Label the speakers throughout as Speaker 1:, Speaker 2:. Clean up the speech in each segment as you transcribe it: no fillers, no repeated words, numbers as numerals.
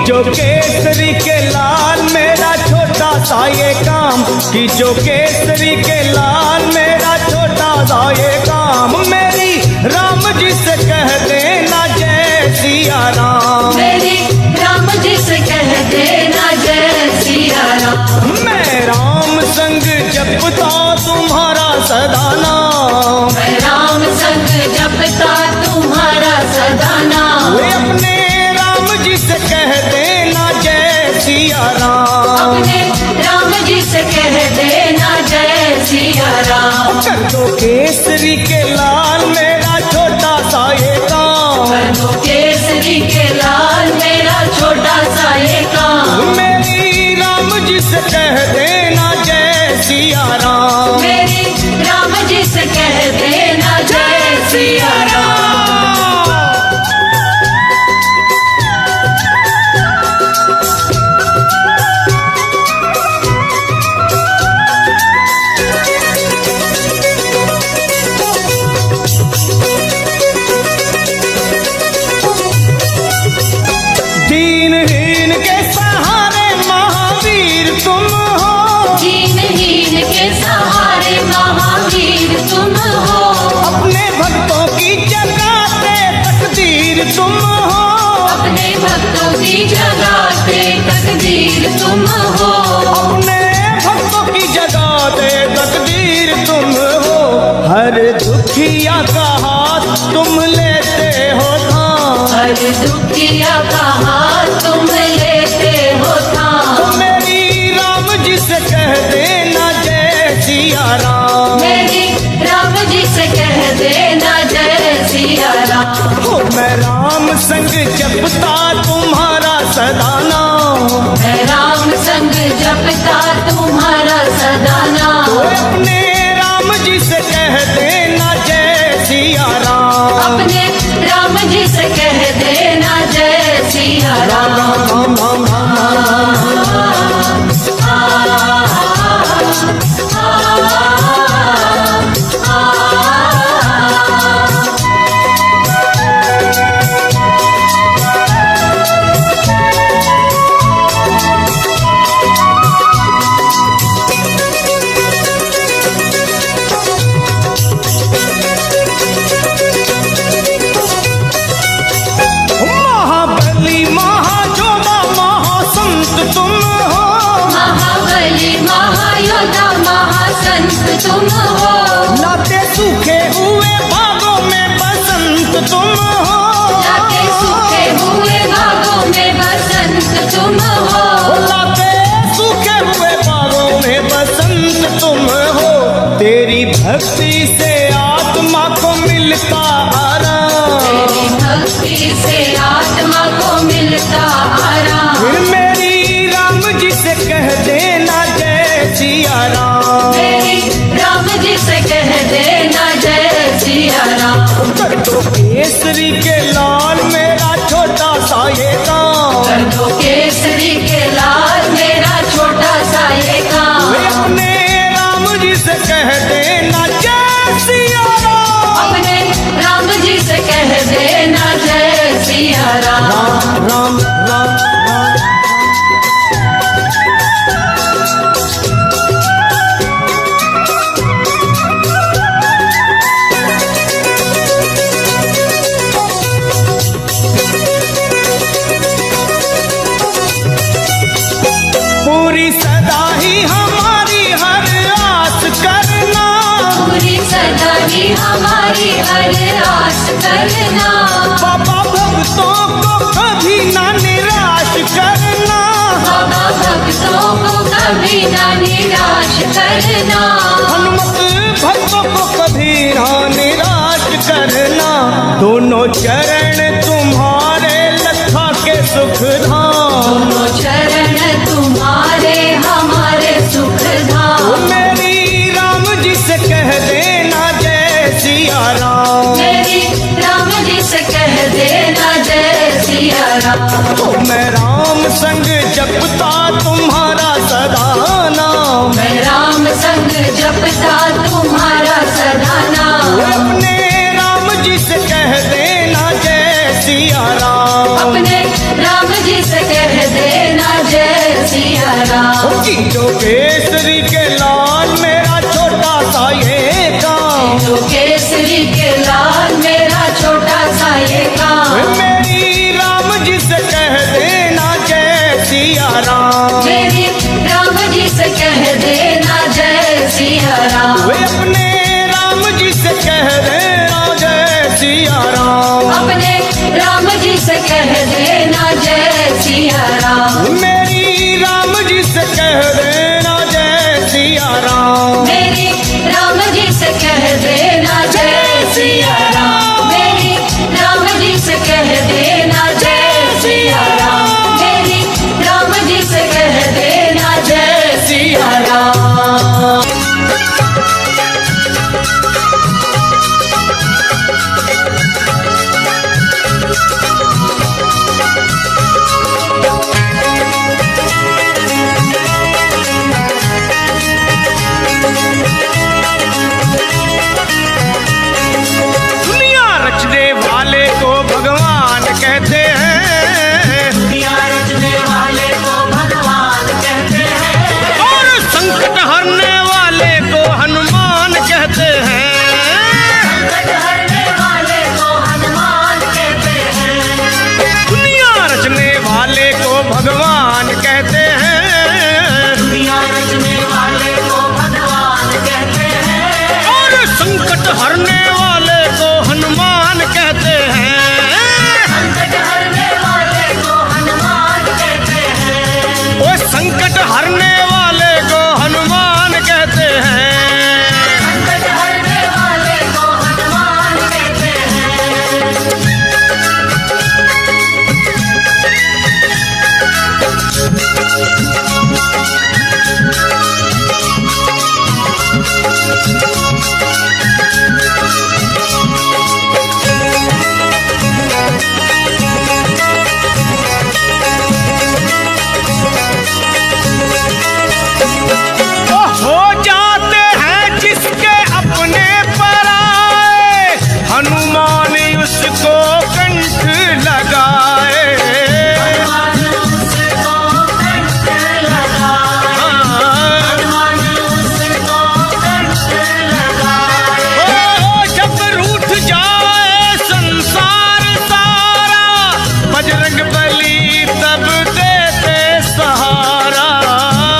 Speaker 1: जो केसरी के लाल मेरा छोटा सा ये काम, कि जो केसरी के लाल मेरा छोटा सा ये काम, मेरी राम जी से कह देना जय सिया राम,
Speaker 2: मेरी राम जी से कह देना जय सिया राम।
Speaker 1: मैं राम संग जपता तुम्हारा सदा नाम,
Speaker 2: मैं राम संग जपता तुम्हारा सदा नाम।
Speaker 1: वे अपने राम जी से कह देना जय सिया राम,
Speaker 2: अपने राम जी से कह देना जय सिया राम।
Speaker 1: कर दो केसरी के लाल मेरा छोटा सा ये काम,
Speaker 2: कर दो केसरी के लाल मेरा छोटा सा ये काम,
Speaker 1: मेरी राम जी से कह देना जय सिया राम,
Speaker 2: मेरी राम जी से कह देना जय सिया राम।
Speaker 1: दीनहीन के सहारे महावीर तुम हो,
Speaker 2: दीनहीन के सहारे महावीर तुम हो,
Speaker 1: अपने भक्तों की जगाते तकदीर तुम हो,
Speaker 2: अपने भक्तों की जगाते तकदीर तुम हो,
Speaker 1: अपने भक्तों की जगाते तकदीर तुम हो, हर दुखिया का हाथ तुम लेते हो थाम,
Speaker 2: हर दुखिया का हाथ तुम लेते हो थाम।
Speaker 1: तो मेरी राम जी से कह देना जय सिया राम,
Speaker 2: मेरी राम जी से कह देना जय सिया राम।
Speaker 1: हो मैं राम संग जपता तुम्हारा सदा नाम,
Speaker 2: मैं राम संग जपता तुम्हारा सदा
Speaker 1: तो
Speaker 2: नाम।
Speaker 1: अपने राम जी से कह देना जय सिया राम,
Speaker 2: अपने राम जी से कह देना जय सिया राम।
Speaker 1: राम राम राम महाबली महाजोधा महासंत तुम हो,
Speaker 2: महाबली महायोधा महासंत तुम हो,
Speaker 1: लाते सूखे हुए बागों में बसंत तुम हो,
Speaker 2: लाते सूखे हुए बागों में बसंत तुम हो,
Speaker 1: लाते सूखे हुए बागों में बसंत तुम हो, तेरी भक्ति से आत्मा को मिलता आराम,
Speaker 2: तेरी भक्ति से आत्मा को मिलता आराम।
Speaker 1: फिर मेरी राम जी से कह देना जय सिया राम,
Speaker 2: मेरी राम जी से कह देना जय सिया राम।
Speaker 1: कर दो केसरी के लाल मेरा छोटा सा ये काम,
Speaker 2: कर दो केसरी के लाल मेरा छोटा सा ये काम,
Speaker 1: वे अपने राम जी से कह देना जय सिया राम,
Speaker 2: अपने राम जी से कह देना जय सिया राम।
Speaker 1: राम राम राम पूरी सदा ही हमारी हर आस करना,
Speaker 2: पूरी सदा ही हमारी हर आस करना,
Speaker 1: बाबा भक्तों को कभी ना निराश करना,
Speaker 2: बाबा भक्तों को कभी ना निराश करना,
Speaker 1: हनुमत भक्तों को कभी ना निराश करना, दोनों चरण तुम्हारे लखा के सुख धाम,
Speaker 2: दोनों चरण तुम्हारे हमारे सुख धाम।
Speaker 1: मेरी राम जी से कह देना जय सिया राम,
Speaker 2: मेरी राम जी से कह देना जय सिया राम।
Speaker 1: तो मैं राम संग जब जपता तुम्हारा सदा नाम,
Speaker 2: मैं राम संग जपता तुम्हारा सदा नाम।
Speaker 1: अपने राम जी से कह देना जय सिया राम,
Speaker 2: अपने राम जी से कह देना जय सिया राम।
Speaker 1: कीचो केसरी के लाल मेरा छोटा सा ये काम,
Speaker 2: जो केसरी के लाल मेरा छोटा सा ये काम।
Speaker 1: मेरी राम जी से कह देना जय सिया राम,
Speaker 2: मेरी राम जी से कह देना जय सिया राम।
Speaker 1: वे अपने राम जी से कह देना जय सिया राम,
Speaker 2: अपने राम जी से कह देना जय सिया राम।
Speaker 1: मेरी राम जी से कह देना जय सिया राम,
Speaker 2: मेरी राम जी से कह देना जय सिया राम। मेरी राम जी से कह देना जय सिया राम। मेरी राम जी से कह देना जय सिया राम।
Speaker 1: दुनिया रचने वाले को भगवान कहते हैं,
Speaker 2: दुनिया रचने वाले को भगवान कहते हैं।
Speaker 1: और संकट हरने वाले को हनुमान कहते हैं,
Speaker 2: संकट हरने वाले को हनुमान कहते हैं।
Speaker 1: दुनिया रचने वाले को भगवान कहते हैं,
Speaker 2: दुनिया रचने वाले को भगवान कहते हैं।
Speaker 1: और संकट हरने वाले को हनुमान कहते हैं,
Speaker 2: संकट हरने वाले को हनुमान कहते हैं।
Speaker 1: वो संकट हरने वाले को हनुमान कहते हैं।
Speaker 2: संकट हरने वाले को हनुमान कहते हैं।
Speaker 1: वो हो जाते हैं जिसके अपने पर आए, हनुमान उसको कंठ लगाए।
Speaker 2: हनुमान उसको कंठ लगाए। हनुमान उसको कंठ लगाए।
Speaker 1: ओ जब रूठ जाए संसार सारा, बजरंग बली तब देते सहारा।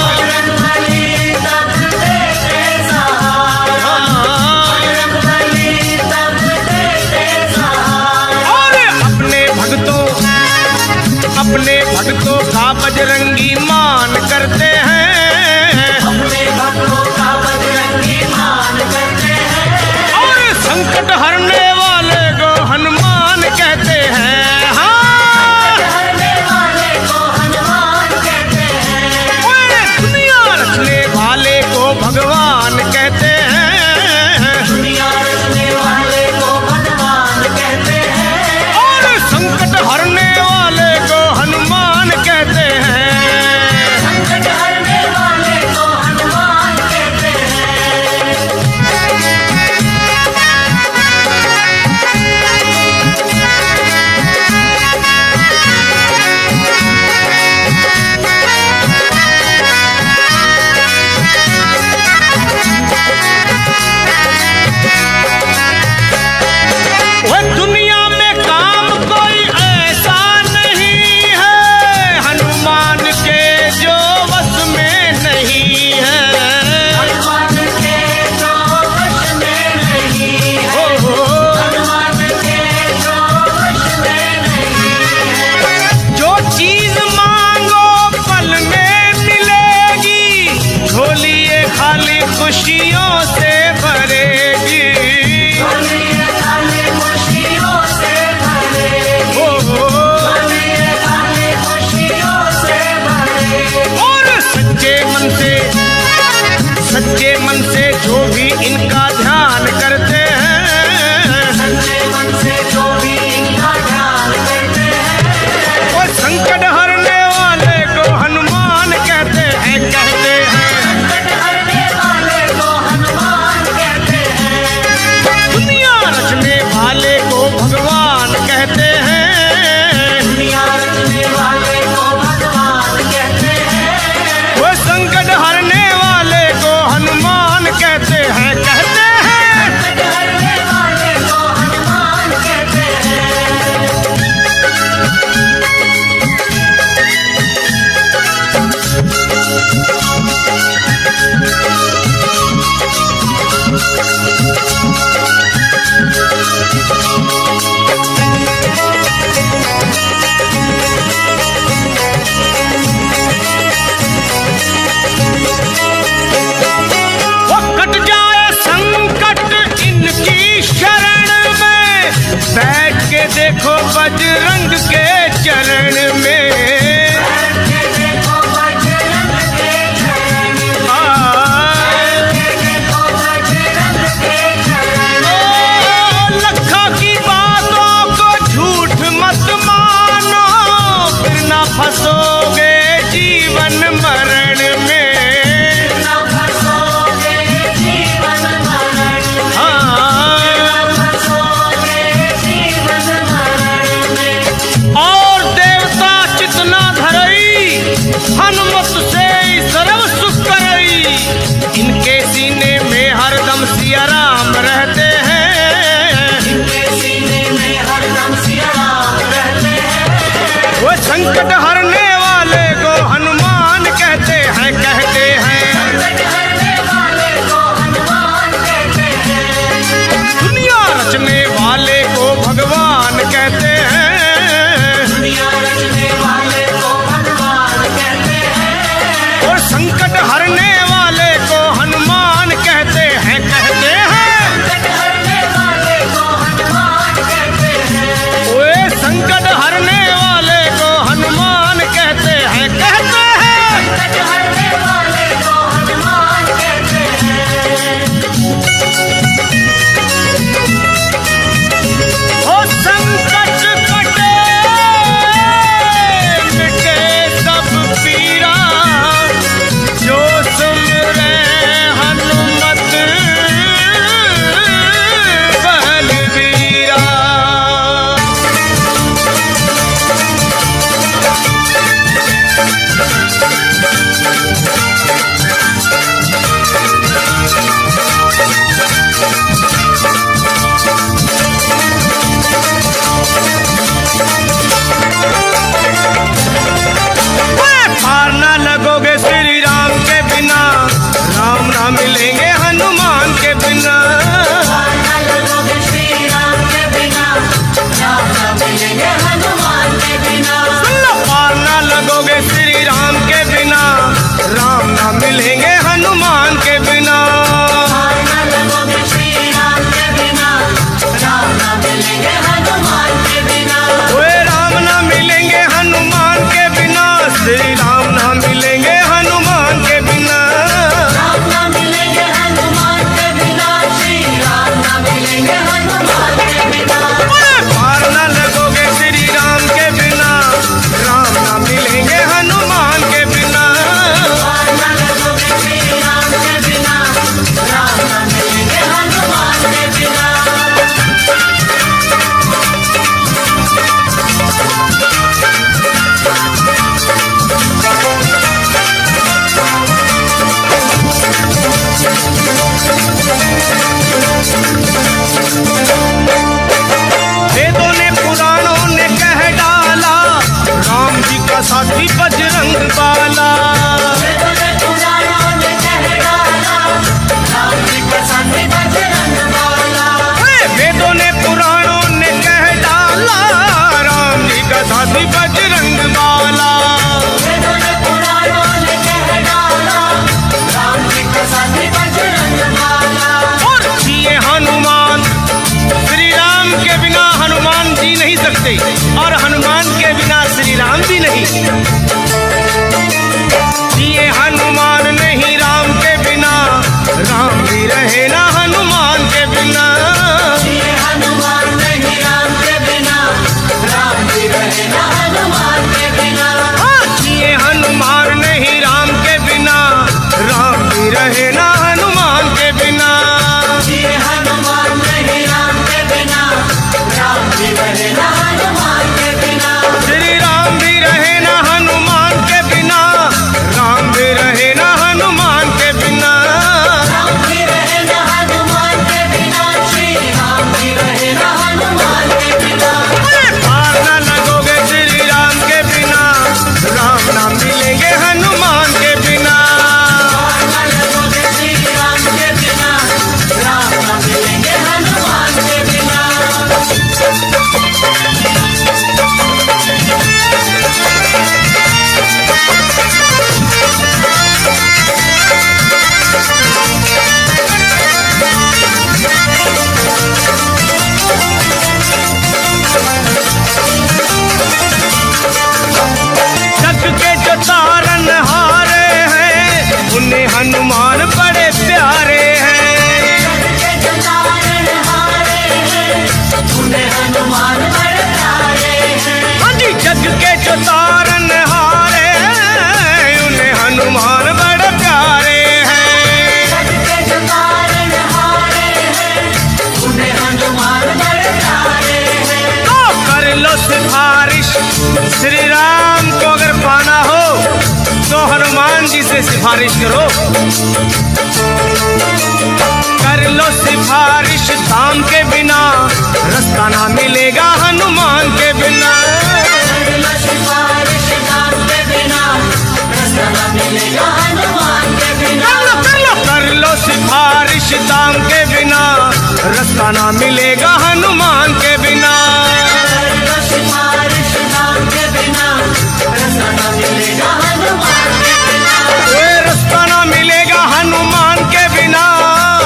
Speaker 2: बजरंगबली तब देते सहारा। बजरंगबली तब देते सहारा।
Speaker 1: और अपने भक्तों का बजरंगी मान करते हैं,
Speaker 2: अपने भक्तों का बजरंगी मान करते हैं।
Speaker 1: और संकट हरने वाले को हनुमान कहते हैं। हाँ,
Speaker 2: हरने वाले को हनुमान कहते हैं।
Speaker 1: और दुनिया रचने वाले को भगवान कहते हैं,
Speaker 2: दुनिया रचने वाले को भगवान कहते हैं।
Speaker 1: और संकट हरने वाले को हनुमान कहते हैं।
Speaker 2: संकट हरने वाले को हनुमान कहते हैं।
Speaker 1: हनुमत से सर्व सुख करई, इनके सीने में हरदम सिया राम रहते हैं।
Speaker 2: इनके सीने में हरदम सिया राम रहते हैं।
Speaker 1: वो संकट हरने वाले को हनुमान कहते हैं, कहते हैं।
Speaker 2: संकट हरने वाले को हनुमान कहते हैं।
Speaker 1: दुनिया रचने वाले को भगवान कहते हैं।
Speaker 2: दुनिया रचने वाले को भगवान कहते हैं।
Speaker 1: और संकट हरने वाले को हनुमान कहते हैं, कहते हैं।
Speaker 2: संकट हरने वाले को हनुमान कहते हैं।
Speaker 1: ओए संकट हरने वाले को हनुमान कहते हैं, कहते हैं।
Speaker 2: संकट हरने वाले को हनुमान कहते हैं।
Speaker 1: ओ संकट कटे मिटे सब पीरा, जो सुमरे हनुमत बलबीरा। पार ना लगोगे श्री राम के बिना, राम ना मिलेंगे हनुमान के बिना।
Speaker 2: पार न लगोगे श्री राम के बिना, राम न मिलेंगे हनुमान के बिना।
Speaker 1: सुन लो, पार ना लगोगे श्री राम के बिना, राम ना मिलेंगे हनुमान के बिना। सिफारिश करो, कर लो सिफारिश दाम के बिना, रास्ता ना मिलेगा हनुमान के बिना।
Speaker 2: कर लो सिफारिश दाम के बिना, रास्ता न मिलेगा हनुमान के बिना।
Speaker 1: कर लो सिफारिश दाम के बिना, रास्ता ना मिलेगा हनुमान के बिना।
Speaker 2: कर लो सिफारिश दाम के बिना, रास्ता न मिलेगा हनुमान के बिना।
Speaker 1: रास्ता ना मिलेगा हनुमान के बिना,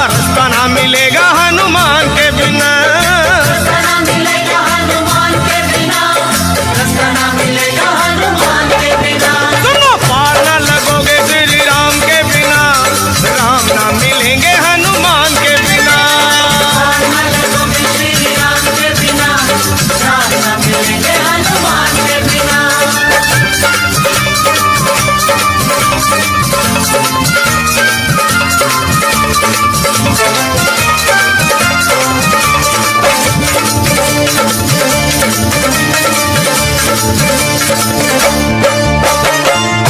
Speaker 1: रास्ता ना मिलेगा हनुमान के बिना।
Speaker 2: रास्ता न मिलेगा हनुमान के बिना, रास्ता न मिलेगा हनुमान के बिना।
Speaker 1: सुनो, पार ना लगोगे श्री राम के बिना, राम ना मिलेंगे हनुमान के बिना।
Speaker 2: पार न लगोगे श्री राम के बिना, राम न मिलेंगे हनुमान के बिना।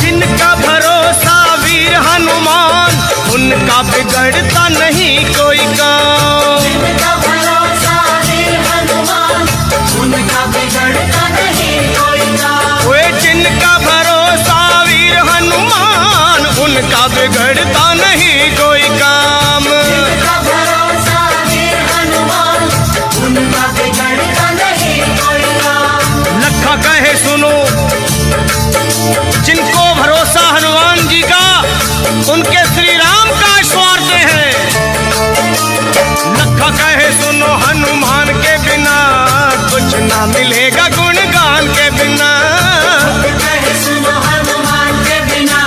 Speaker 1: जिनका भरोसा वीर हनुमान, उनका बिगड़ता नहीं कोई काम।
Speaker 2: जिनका भरोसा वीर हनुमान, उनका बिगड़ता नहीं कोई काम।
Speaker 1: वे जिनका भरोसा वीर हनुमान, उनका बिगड़ता नहीं कोई काम।
Speaker 2: जिनका भरोसा वीर हनुमान, उनका बिगड़ता नहीं कोई काम।
Speaker 1: लखा कहे सुनो, जिनको भरोसा हनुमान जी का, उनके श्री राम का स्वार्थ है। लखा कहे सुनो, हनुमान के बिना कुछ ना मिलेगा गुणगान के बिना।
Speaker 2: कहे सुनो हनुमान के बिना,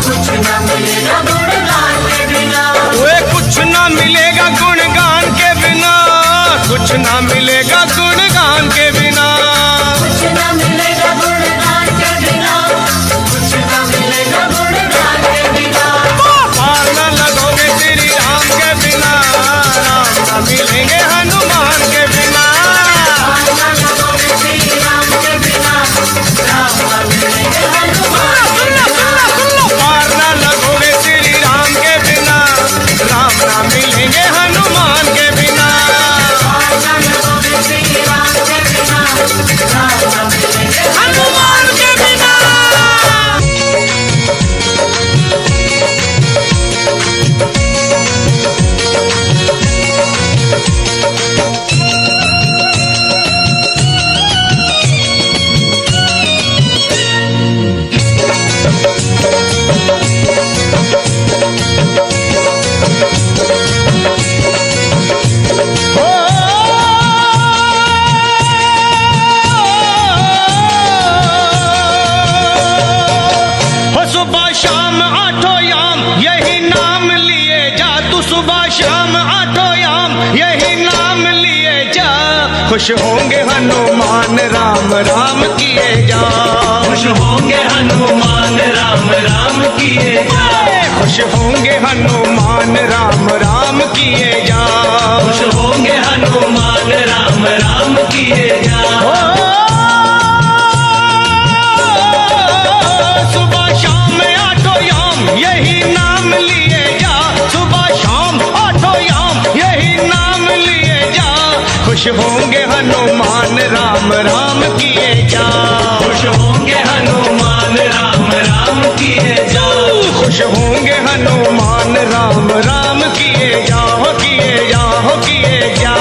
Speaker 2: कुछ न मिलेगा गुणगान के बिना।
Speaker 1: वे कुछ ना मिलेगा गुणगान के बिना, कुछ ना मिलेगा गुणगान के बिना।
Speaker 2: कुछ न मिलेगा गुणगान के बिना, कुछ न मिलेगा गुणगान के बिना।
Speaker 1: पार ना लगोगे श्री राम के बिना, राम ना मिलेंगे हनुमान के बिना।
Speaker 2: पार न लगोगे श्री राम के बिना, राम न मिलेंगे हनुमान के बिना।
Speaker 1: पार ना लगोगे श्री राम के बिना, राम ना मिलेंगे हनुमान के बिना।
Speaker 2: पार न लगोगे श्री राम के बिना, राम न मिलेंगे
Speaker 1: हनुमान के बिना। हो सुबह शाम आठों याम यही नाम लिए जा, तू सुबह शाम आठों याम यही नाम लिए जा। खुश होंगे हनुमान राम राम किए जा,
Speaker 3: खुश होंगे हनुमान राम राम किए जा।
Speaker 1: खुश होंगे हनुमान राम राम किए जा।
Speaker 3: खुश होंगे हनुमान राम राम किए जा।
Speaker 1: सुबह शाम आठों याम यही नाम लिए जा, सुबह शाम आठों याम यही नाम लिए जा। खुश होंगे हनुमान राम राम किए जा।
Speaker 3: खुश होंगे हनुमान राम राम किए जा।
Speaker 1: खुश होंगे हनुमान राम राम किए जा, हो किए जा, हो किए जा।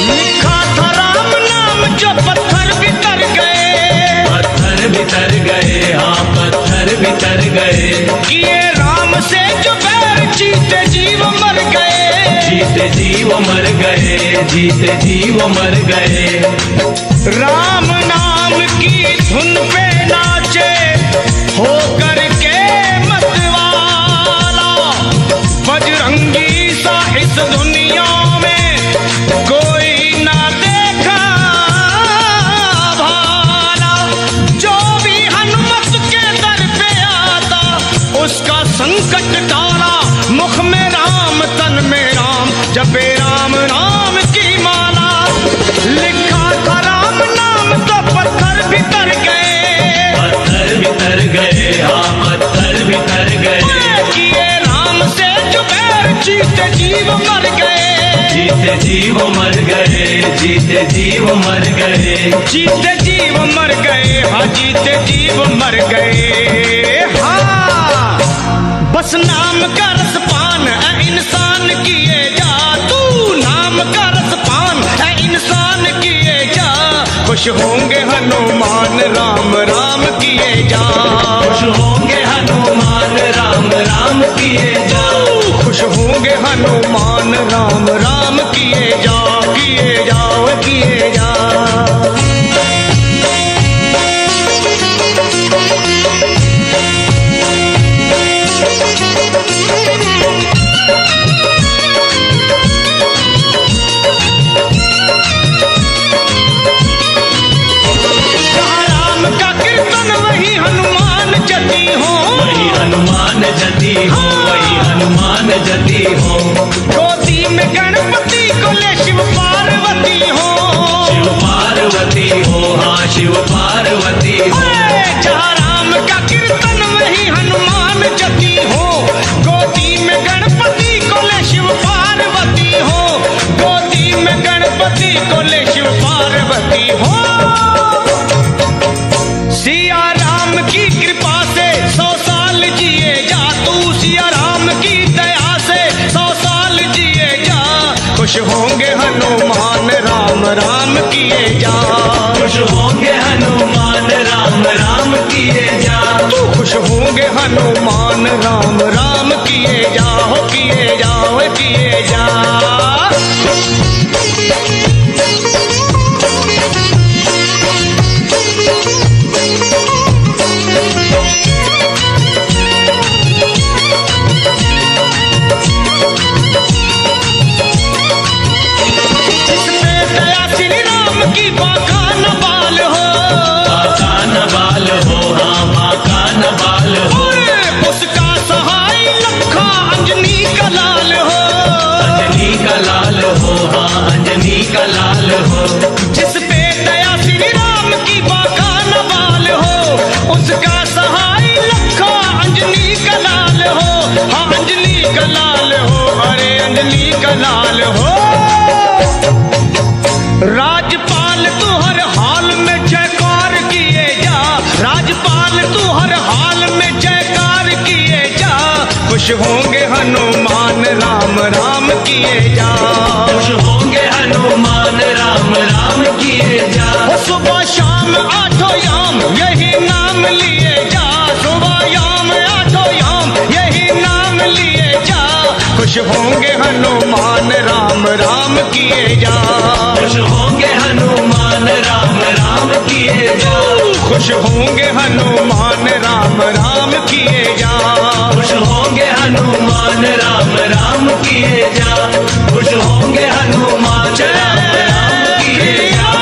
Speaker 1: लिखा था राम नाम जो पत्थर बितर गए,
Speaker 3: पत्थर बितर गए, हाँ पत्थर बितर गए।
Speaker 1: किए राम से जो बैर जीते जीव मर गए।
Speaker 3: जीते जीव मर गए, जीते जीव मर गए।
Speaker 1: राम नाम की धुन पे नाचे होकर के मतवाला, बजरंगी सा इस दुनिया में कोई ना देखा भाला। जो भी हनुमत के दर पे आता
Speaker 3: जीव मर गए, जीते जीव मर गए।
Speaker 1: जीते जीव मर गए, हाँ जीते जीव मर गए। हाँ बस नाम का रसपान है इंसान किए जा, तू नाम का रसपान है इंसान किए जा। खुश होंगे हनुमान राम राम किए जा,
Speaker 3: खुश होंगे हनुमान राम राम किए जा।
Speaker 1: खुश होंगे हनुमान राम राम किए जा, किए जाओ किए जा।
Speaker 3: जती हो वही हनुमान जती हो।
Speaker 1: गोदी में गणपति को ले शिव पार्वती हो,
Speaker 3: शिव पार्वती हो, हाँ शिव पार्वती हो।
Speaker 1: जहाँ राम का कीर्तन वही हनुमान जती हो। गोदी में गणपति को ले शिव पार्वती हो, गोदी में गणपति को ले शिव पार्वती हो। सिया राम की कृपा से 100 साल जिए जा, तू सिया राम की दया से 100 साल जिए जा। खुश होंगे हनुमान राम राम किए जा,
Speaker 3: खुश होंगे हनुमान राम राम किए जा।
Speaker 1: तू खुश होंगे हनुमान राम राम किए जा, हो किए जाओ किए जा। की बाका न बाल हो,
Speaker 3: बाका न बाल हो, हाँ बाका न बाल हो।
Speaker 1: उसका सहाय लखा अंजनी का लाल हो,
Speaker 3: अंजनी का लाल हो, हाँ अंजनी का लाल हो।
Speaker 1: जिस पे दया श्री राम की बाका न बाल हो, उसका सहाय लखा अंजनी का लाल हो, हाँ अंजनी का लाल हो, अरे अंजनी का लाल हो। राजपाल तू हर हाल में जयकार किए जा, राजपाल तू हर हाल में जयकार किए जा। खुश होंगे हनुमान राम राम किए जा,
Speaker 3: खुश होंगे हनुमान राम राम किए जा।
Speaker 1: सुबह शाम आठों याम यही नाम लिए जा, सुबह याम आठों याम यही नाम लिए जा। खुश होंगे हनुमान राम राम किए जा,
Speaker 3: खुश होंगे हनुमान राम राम किए जा।
Speaker 1: खुश होंगे हनुमान राम राम किए जा,
Speaker 3: खुश होंगे हनुमान राम राम किए जा। खुश होंगे हनुमान राम राम किए जा। खुश होंगे हनुमान राम राम किए जा।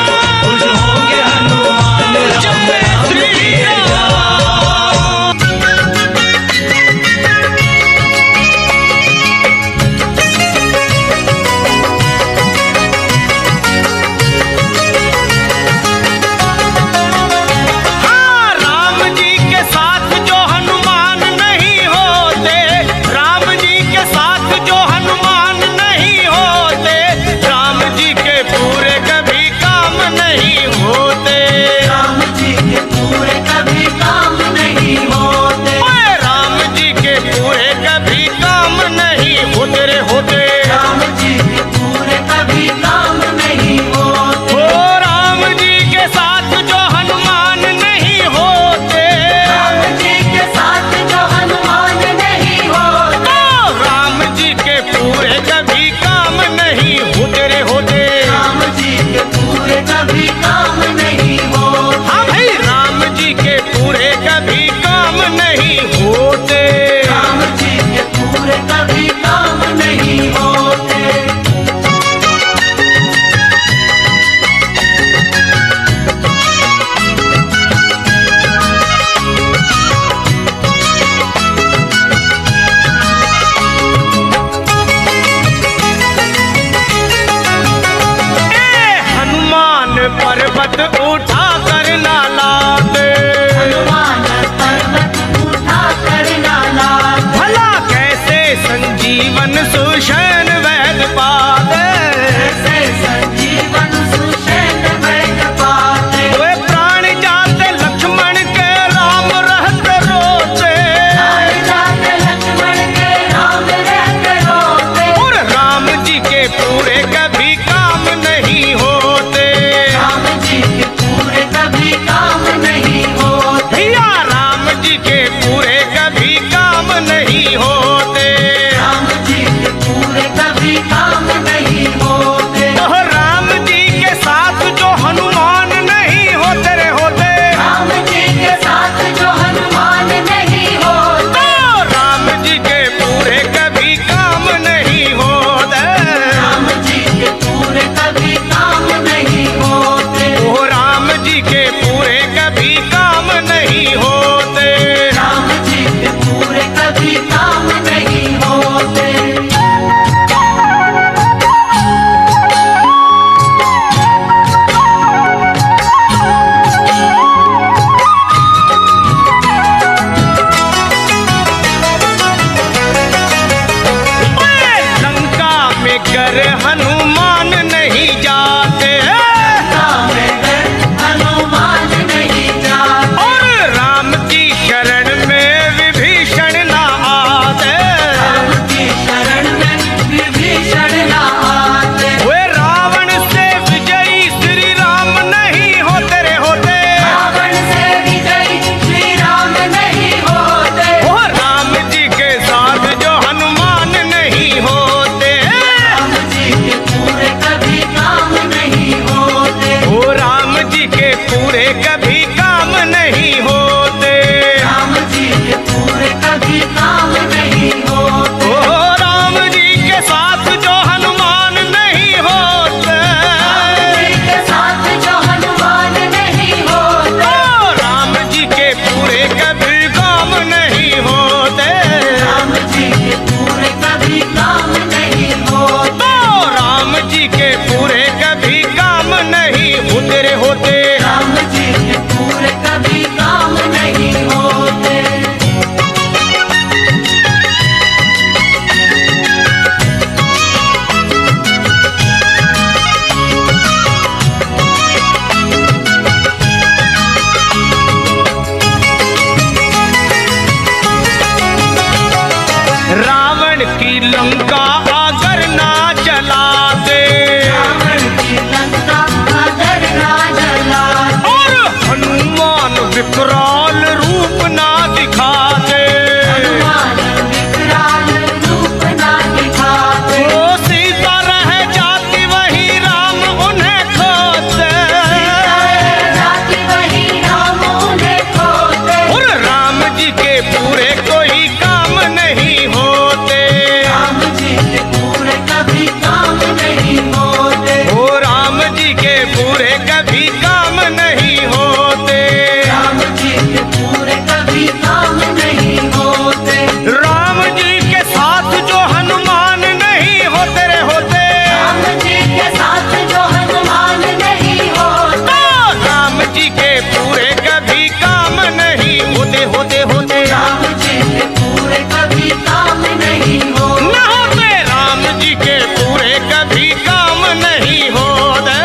Speaker 1: के पूरे कोई काम नहीं होते।
Speaker 2: राम जी के पूरे कभी काम नहीं होते।
Speaker 1: ओ राम जी के पूरे कभी काम नहीं होते।
Speaker 2: राम जी के पूरे कभी काम नहीं होते।
Speaker 1: राम जी के साथ जो हनुमान नहीं होते रे होते।
Speaker 2: राम जी के साथ जो हनुमान नहीं होते।
Speaker 1: राम जी के पूरे कभी काम नहीं होते होते होते।
Speaker 2: राम जी के पूरे कभी काम नहीं होते।
Speaker 1: न होते राम जी के पूरे कभी काम नहीं होते।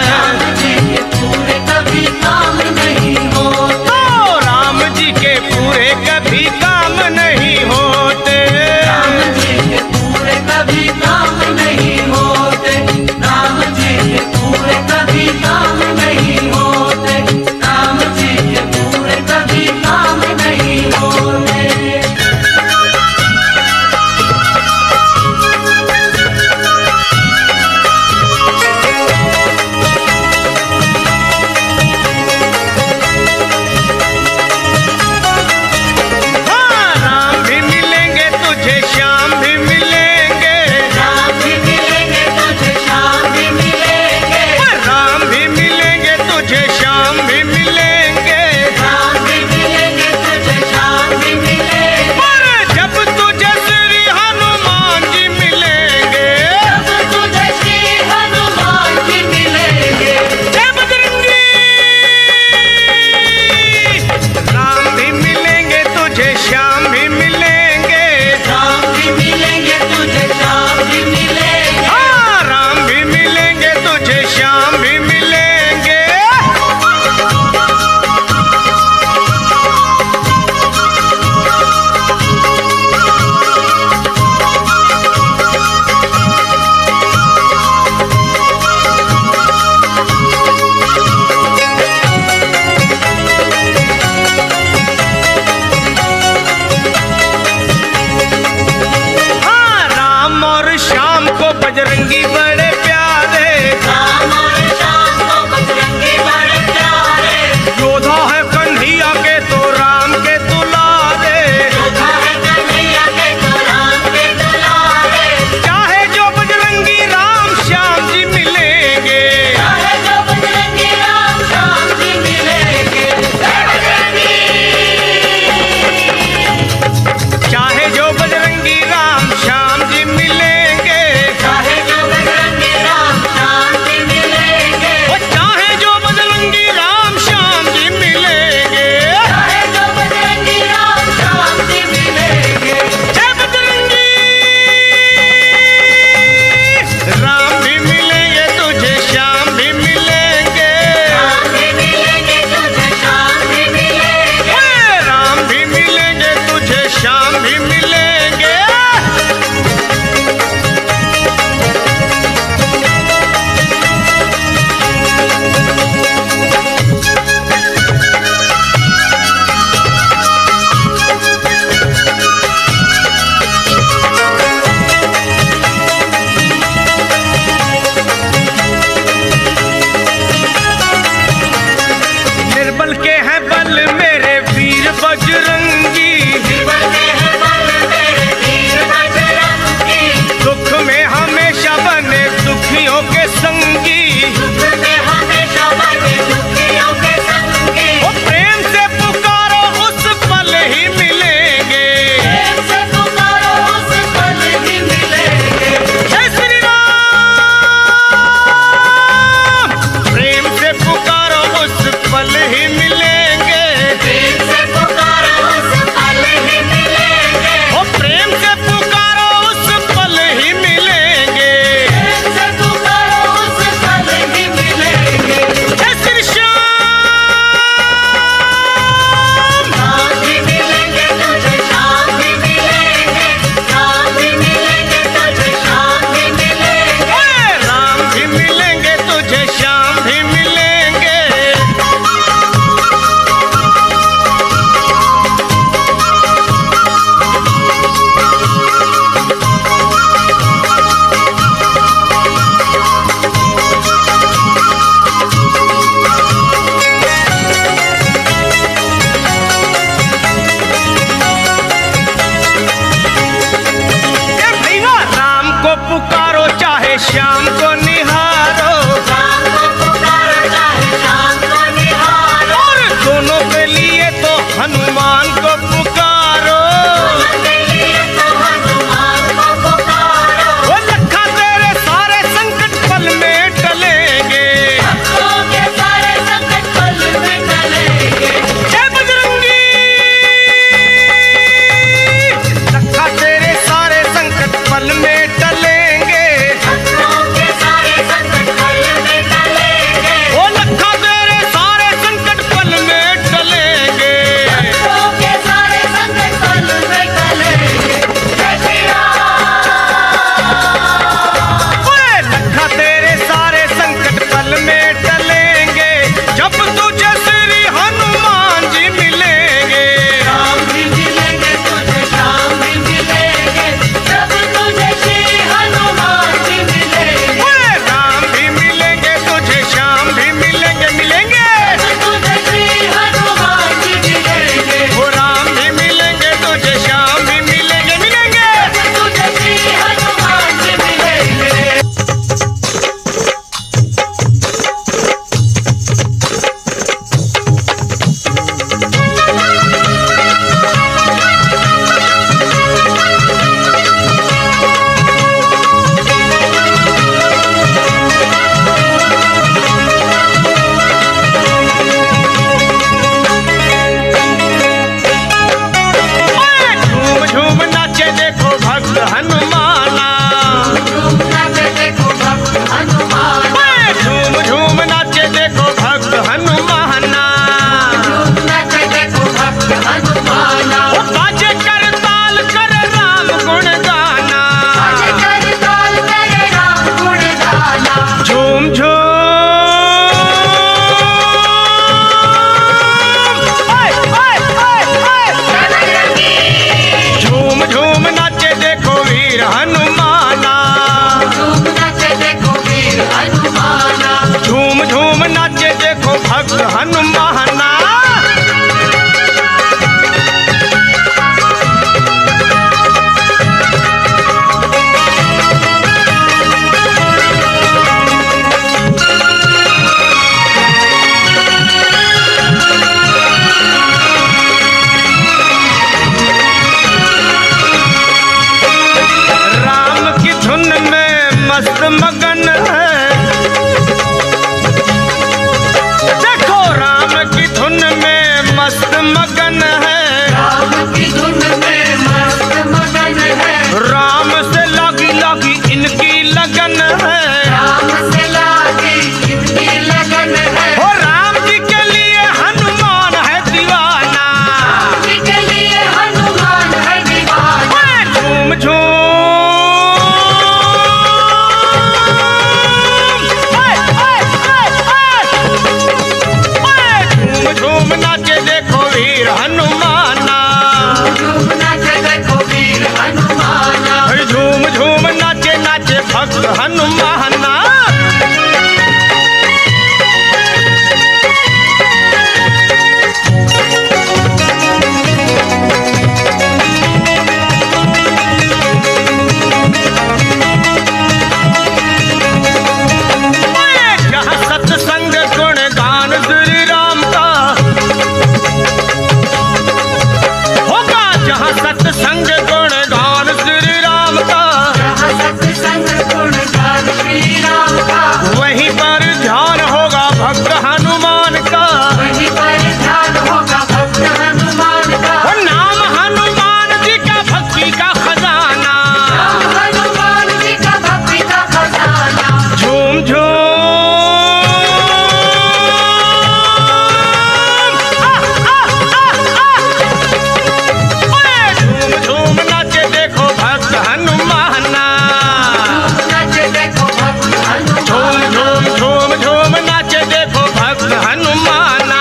Speaker 2: राम जी के पूरे कभी काम नहीं होते।
Speaker 1: राम जी के पूरे कभी काम नहीं होते।
Speaker 2: राम जी के पूरे कभी काम नहीं होते। राम जी के पूरे कभी काम नहीं होते। राम जी के पूरे कभी काम नहीं होते।
Speaker 1: हाँ, राम भी मिलेंगे तुझे, श्याम भी मिलेंगे।
Speaker 2: राम भी मिलेंगे तुझे, श्याम भी मिलेंगे।
Speaker 1: राम भी मिलेंगे तुझे, श्याम भी मिलेंगे।
Speaker 2: राम भी मिलेंगे तुझे, श्याम भी मिलेंगे।
Speaker 1: पर जब तुझे श्री हनुमान जी मिलेंगे।
Speaker 2: जब तुझे श्री हनुमान जी मिलेंगे।
Speaker 1: जय बजरंगी। राम भी मिलेंगे तुझे, श्याम भी मिलेंगे।
Speaker 2: राम भी मिलेंगे तुझे, श्याम भी मिलेंगे।
Speaker 1: हाँ, राम भी मिलेंगे तुझे, श्याम भी मिलेंगे। हाँ, राम और श्याम को बजरंगी बड़े प्यारे।
Speaker 2: राम और श्याम को बजरंगी बड़े प्यारे।
Speaker 1: योद्धा है कन्हैया के तो राम के दुलारे।
Speaker 2: योद्धा है कन्हैया के तो राम के दुलारे।
Speaker 1: चाहे जो बजरंगी राम श्याम जी मिलेंगे।
Speaker 2: चाहे जो बजरंगी राम श्याम जी मिलेंगे। जय बजरंगी।
Speaker 1: चाहे जो बजरंगी राम श्याम जी मिलेंगे।
Speaker 2: चाहे जो बजरंगी
Speaker 1: जहाँ सत्संग गुण गान श्री राम का,
Speaker 2: जहाँ सत्संग गुण गान श्री राम का,
Speaker 1: वहीं पर ध्यान होगा भक्त हनुमान का।
Speaker 2: वहीं पर ध्यान होगा भक्त हनुमान का।
Speaker 1: वो नाम हनुमान जी का भक्ति का खजाना,
Speaker 2: राम हनुमान जी का भक्ति का खजाना।
Speaker 1: झूम झूम झूम झूम नाचे देखो भक्त हनुमाना,
Speaker 2: नाचे देखो भक्त
Speaker 1: झूम
Speaker 2: हनुमान।
Speaker 1: झूम झूम झूम नाचे देखो भक्त हनुमाना।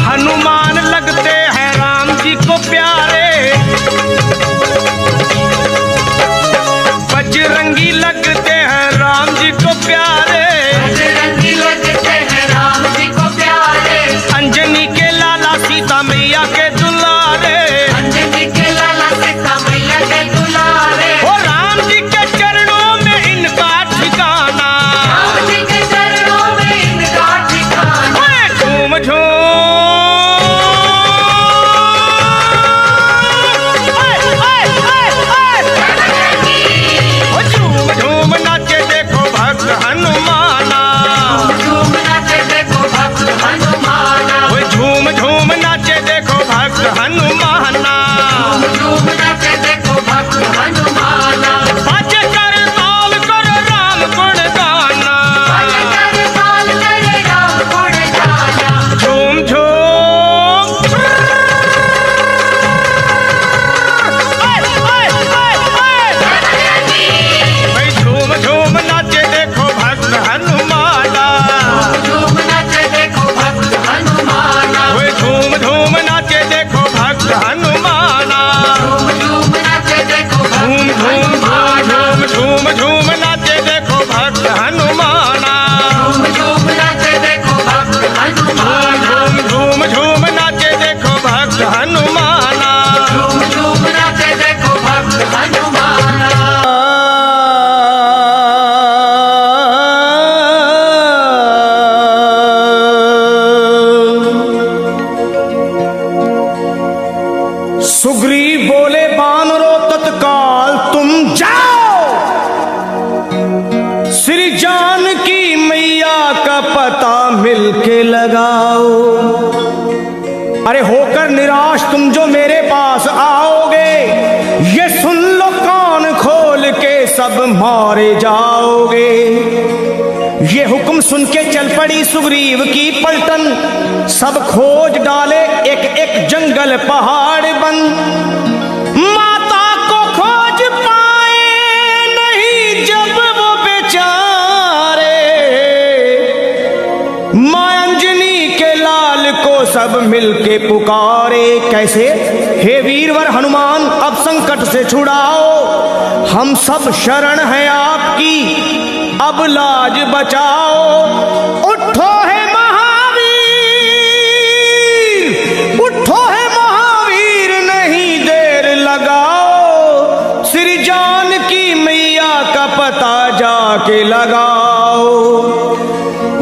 Speaker 1: हनुमान लगते हैं राम जी को प्यारे, बजरंगी लगते हैं राम जी को प्यारे,
Speaker 2: बजरंगी लगते हैं राम जी को प्यारे।
Speaker 1: अंजनी के लाला सीता मैया के दुलारे,
Speaker 2: अंजनी के लाला सीता मैया के दुलारे।
Speaker 1: ओ राम जी के चरणों में इनका ठिकाना।
Speaker 2: राम जी के चरणों में इनका ठिकाना।
Speaker 1: झूम झूम झूम झूम नाचे देखो भक्त हनुमाना,
Speaker 2: झूम नाचे देखो भक्त हनुमाना।
Speaker 1: झूम झूम नाचे देखो भक्त हनुमाना।
Speaker 2: झूम नाचे देखो भक्त हनुमाना।
Speaker 1: भज कर ताल कर राम गुण गाना,
Speaker 2: भज कर ताल करे राम गुण गाना।
Speaker 1: झूम झूम भाई झूम झूम नाचे देखो भक्त हनुमाना,
Speaker 2: झूम नाचे देखो भक्त हनुमाना।
Speaker 1: झूम झूम नाचे देखो भक्त हनुमाना।
Speaker 2: झूम नाचे देखो
Speaker 1: झूम
Speaker 2: भक्त
Speaker 1: झूम
Speaker 2: हनुमाना।
Speaker 1: झूम झूम नाचे देखो भक्त हनुमाना।
Speaker 2: झूम नाचे देखो भक्त हनुमाना।
Speaker 1: झूम झूम नाचे देखो भक्त हनुमाना।
Speaker 2: झूम नाचे देखो भक्त हनुमाना।
Speaker 1: सुग्रीव बोले बानरो तत्काल तुम जाओ, श्री जानकी मैया का पता मिलके लगाओ। अरे होकर निराश तुम जो मेरे पास आओगे, ये सुन लो कान खोल के सब मारे जाओगे। ये हुक्म सुन के चल पड़ी सुग्रीव की पलटन, सब खोज डाले एक एक जंगल पहाड़ बन। माता को खोज पाए नहीं जब वो बेचारे, मां अंजनी के लाल को सब मिलके पुकारे। कैसे? हे वीरवर हनुमान अब संकट से छुड़ाओ, हम सब शरण हैं आपकी, अब लाज बचाओ। उठो है महावीर, उठो है महावीर, नहीं देर लगाओ, श्री जानकी मैया का पता जाके लगाओ।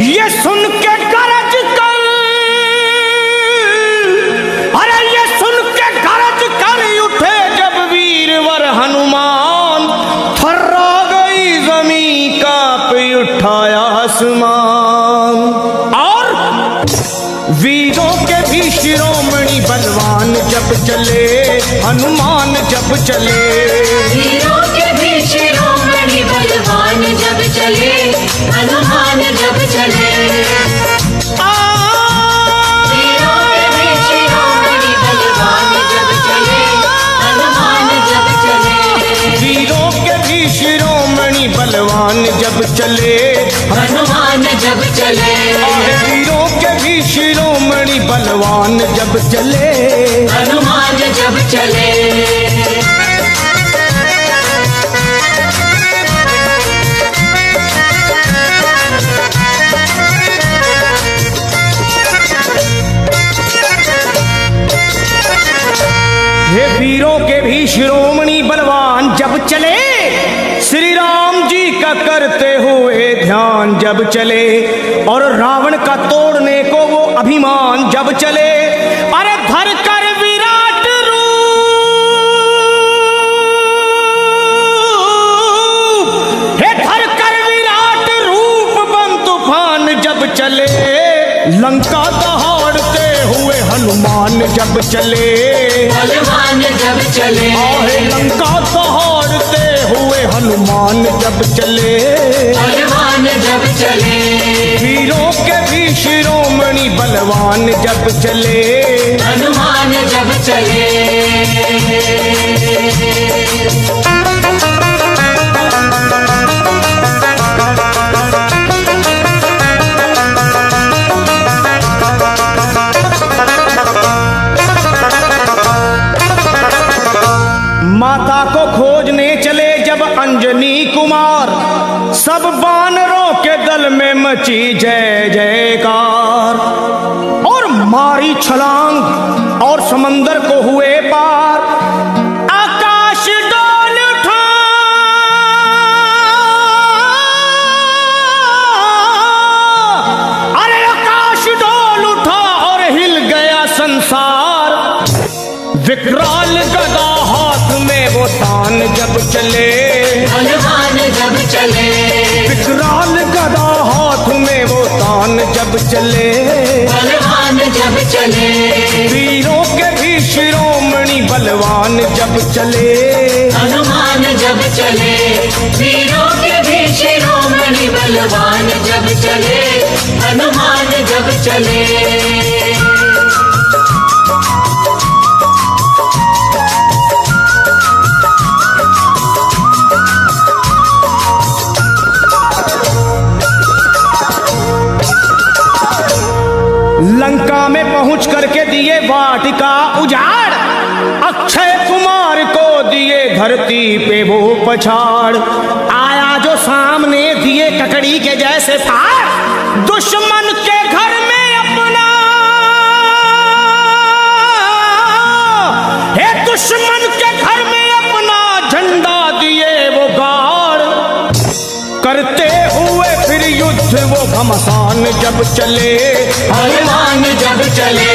Speaker 1: ये सुन के गरज कर, अरे ये सुन के गरज कर उठे जब वीरवर हनुमान, थर्रा गई जमीन कांप उठाया आसमान। और वीरों के भी शिरोमणि बलवान जब चले, हनुमान जब चले।
Speaker 2: वीरों के भी शिरोमणि बलवान जब चले, हनुमान जब चले। वीरों के भी शिरोमणि बलवान जब चले, हनुमान जब चले।
Speaker 1: वीरों के भी शिरोमणि बलवान जब चले,
Speaker 2: हनुमान जब चले।
Speaker 1: वीरों के भी शिरोमणि बलवान जब चले,
Speaker 2: हनुमान जब चले।
Speaker 1: शिरोमणि बलवान जब चले, श्री राम जी का करते हुए ध्यान जब चले, और रावण का तोड़ने को वो अभिमान जब चले, अरे धर कर विराट रूप, हे धर कर विराट रूप बन तूफान जब चले, लंका दहाड़ते हुए हनुमान जब चले,
Speaker 2: बलवान जब चले,
Speaker 1: आहे लंका दहाड़ते हुए हनुमान जब चले,
Speaker 2: बलवान जब चले,
Speaker 1: वीरों के भी शिरोमणि बलवान जब चले,
Speaker 2: हनुमान जब चले।
Speaker 1: माता को खोजने चले जब अंजनी कुमार, सब बानरों के दल में मची जय जयकार, और मारी छलांग और समंदर को हुए पार, आकाश डोल उठा, अरे आकाश डोल उठा और हिल गया संसार, विकराल गदा हाथ में वो तान जब चले,
Speaker 2: बलवान जब चले,
Speaker 1: विकराल गदा हाथ में वो तान जब चले,
Speaker 2: बलवान जब चले,
Speaker 1: वीरों के भी शिरोमणि बलवान जब चले,
Speaker 2: हनुमान जब चले, वीरों के भी शिरोमणि बलवान जब चले, हनुमान जब चले।
Speaker 1: लंका में पहुंच करके दिए वाटिका उजाड़, अक्षय कुमार को दिए धरती पे वो पछाड़, आया जो सामने दिए ककड़ी के जैसे फाड़, दुश्मन के घर में अपना, हे दुश्मन के घर में अपना झंडा दिए वो गाड़, करते हुए फिर युद्ध वो घमसान जब चले,
Speaker 2: हनुमान जब चले,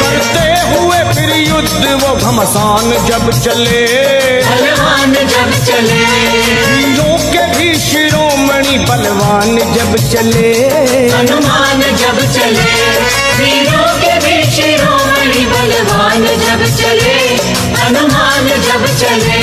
Speaker 1: करते हुए फिर युद्ध वो घमसान जब चले,
Speaker 2: हनुमान जब चले,
Speaker 1: वीरों के भी शिरोमणि बलवान जब चले,
Speaker 2: हनुमान जब चले, वीरों के भी शिरोमणि बलवान जब चले, हनुमान जब चले।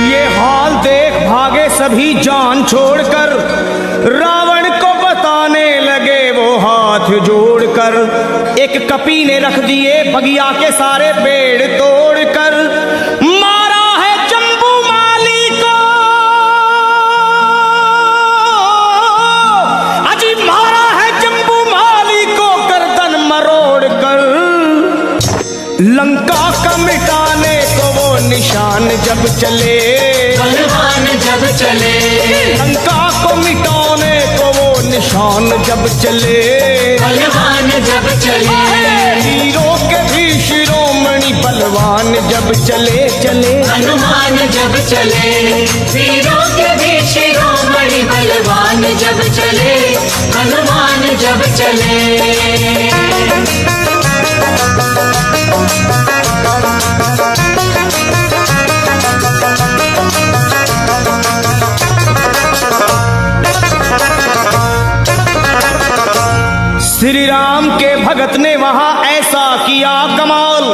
Speaker 1: ये हाल देख भागे सभी जान छोड़कर, रावण को बताने लगे वो हाथ जोड़कर, एक कपी ने रख दिए बगिया के सारे पेड़ तोड़कर, मारा है जम्बू माली को, अजी मारा है जम्बू माली को गर्दन मरोड़ कर, लंका का मिटाने को वो निशान जब चले,
Speaker 2: बलवान जब चले,
Speaker 1: लंका को मिटाने को वो निशान जब चले,
Speaker 2: बलवान जब चले,
Speaker 1: वीरों के भी शिरोमणि बलवान जब चले चले,
Speaker 2: हनुमान जब चले, वीरों के भी शिरोमणि बलवान जब चले, हनुमान जब चले।
Speaker 1: श्री राम के भगत ने वहां ऐसा किया कमाल,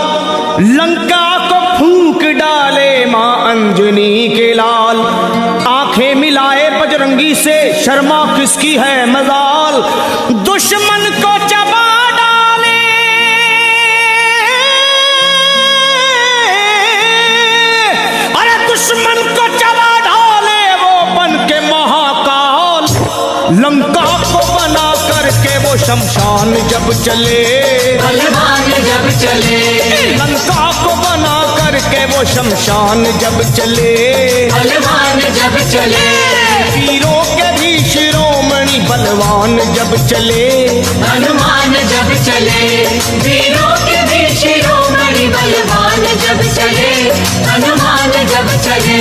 Speaker 1: लंका को फूंक डाले मां अंजनी के लाल, आंखें मिलाए बजरंगी से शर्मा किसकी है मजाल, दुश्मन को चबा डाले, अरे दुश्मन को चबा डाले वो बन के महाकाल, लंका को बना करके वो शमशान जब चले,
Speaker 2: बलवान जब चले,
Speaker 1: लंका को बना कर करके वो शमशान जब चले,
Speaker 2: बलवान जब चले,
Speaker 1: वीरों के भी शिरोमणि बलवान जब चले,
Speaker 2: हनुमान जब चले, वीरों के भी शिरोमणि बलवान जब चले, हनुमान जब चले,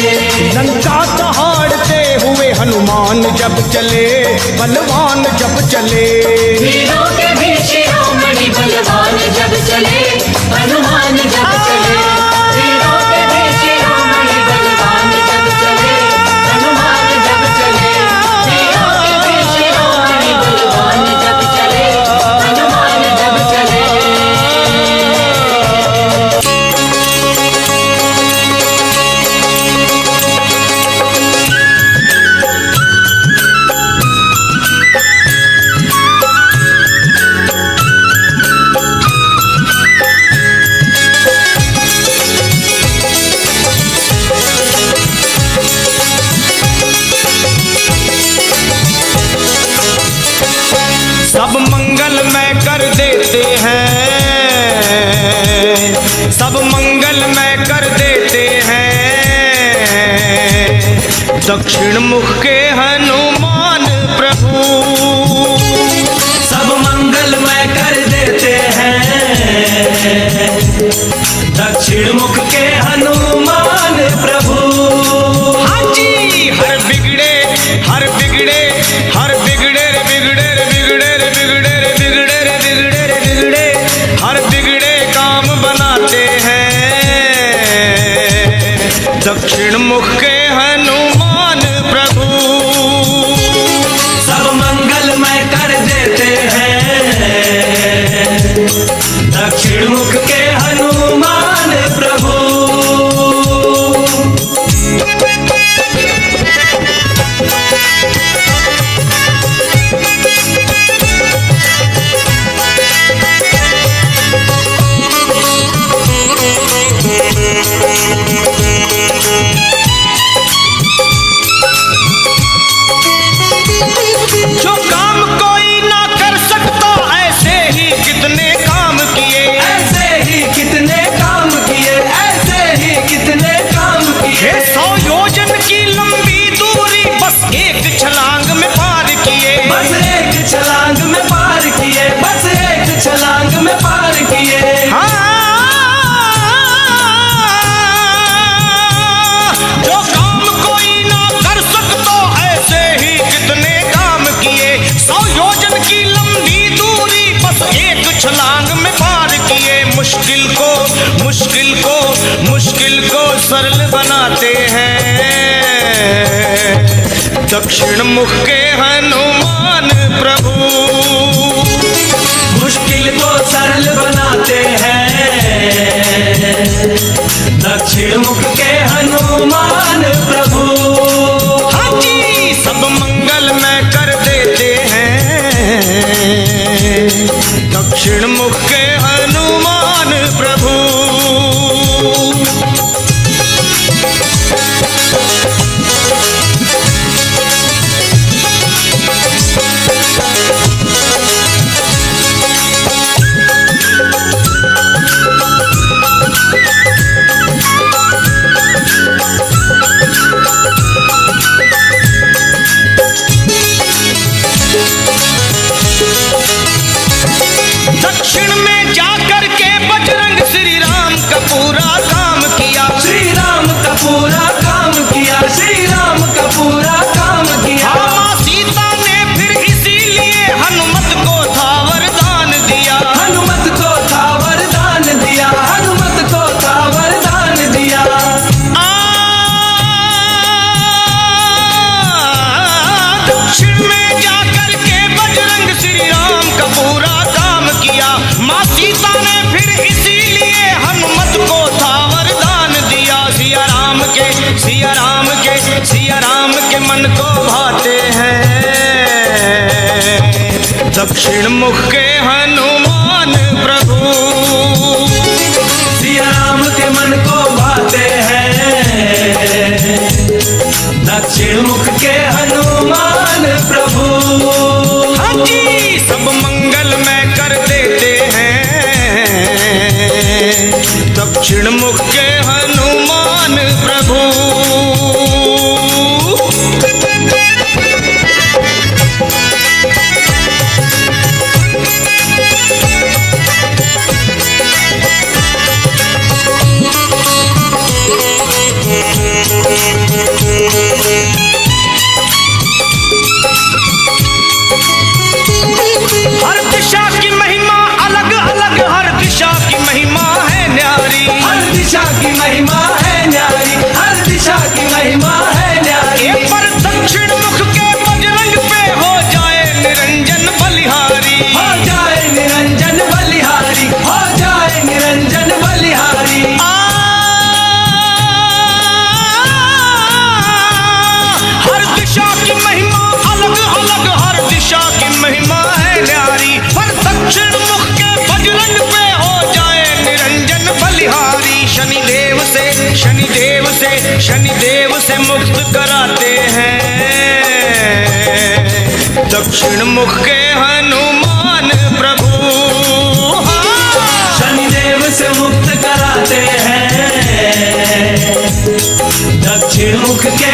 Speaker 1: लंका दहाड़ते हुए हनुमान जब चले, बलवान जब चले,
Speaker 2: वीरों के भी शिरोमणि बलवान जब चले, हनुमान जब चले, वीरों के भी शिरोमणि बलवान जब चले, हनुमान जब चले, वीरों के भी शिरोमणि बलवान जब चले, हनुमान जब चले।
Speaker 1: सब मंगलमय कर देते हैं, सब मंगलमय कर देते हैं, दक्षिण मुख के हनुमान प्रभु,
Speaker 3: सब मंगलमय कर देते हैं, दक्षिण मुख के हनुमान प्रभु।
Speaker 1: हाँ जी, हर बिगड़े हर बिगड़े हर बिगड़े रे बिगड़े रे बिगड़े रे बिगड़े रे बिगड़े रे बिगड़े रे बिगड़े हर बिगड़े काम बनाते हैं, दक्षिण मुख के हनुमान प्रभु,
Speaker 3: सब मंगलमय कर देते हैं, दक्षिण मुख के हनुमान प्रभु।
Speaker 1: जो काम कोई ना कर सकता ऐसे ही कितने काम किए,
Speaker 3: ऐसे ही कितने काम किए, ऐसे ही कितने काम किए,
Speaker 1: 100 योजन की लंबी दूरी बस एक छलांग में पार किए,
Speaker 3: बस एक छलांग में पार किए, बस एक छलांग में पार किए।
Speaker 1: हाँ, जो काम कोई ना कर सकता ऐसे ही कितने काम किए, 100 योजन की लंबी दूरी बस एक छलांग में पार किए, मुश्किल को मुश्किल को मुश्किल को सरल बनाते हैं, दक्षिण मुख के हनुमान प्रभु,
Speaker 3: मुश्किल को सरल बनाते हैं, दक्षिण मुख के हनुमान प्रभु।
Speaker 1: हाँ जी, सब मंगलमय कर देते हैं, दक्षिण मुख के हनुमान प्रभु। दक्षिण में जाकर के बजरंग श्री राम का पूरा काम किया,
Speaker 3: श्री राम का पूरा काम किया, श्री राम का पूरा काम किया।
Speaker 1: माँ सीता ने फिर इसीलिए हनुमत को था वरदान दिया,
Speaker 3: हनुमत को था वरदान दिया, हनुमत को था वरदान दिया।
Speaker 1: दक्षिण में जाकर के बजरंग श्री राम का पूरा काम किया, माँ सीता ने फिर इसीलिए हनुमत को था वरदान दिया, सिया राम के सिया राम के सिया राम के मन को भाते हैं, दक्षिण मुख के हनुमान प्रभु,
Speaker 3: सिया राम के मन को भाते हैं, दक्षिण मुख के हनुमान प्रभु।
Speaker 1: हाँ जी, सब मंगलमय कर देते हैं, दक्षिण मुख के हनुमान शनिदेव से मुक्त कराते हैं। दक्षिण मुख के हनुमान प्रभु,
Speaker 3: शनिदेव से मुक्त कराते हैं। दक्षिण मुख के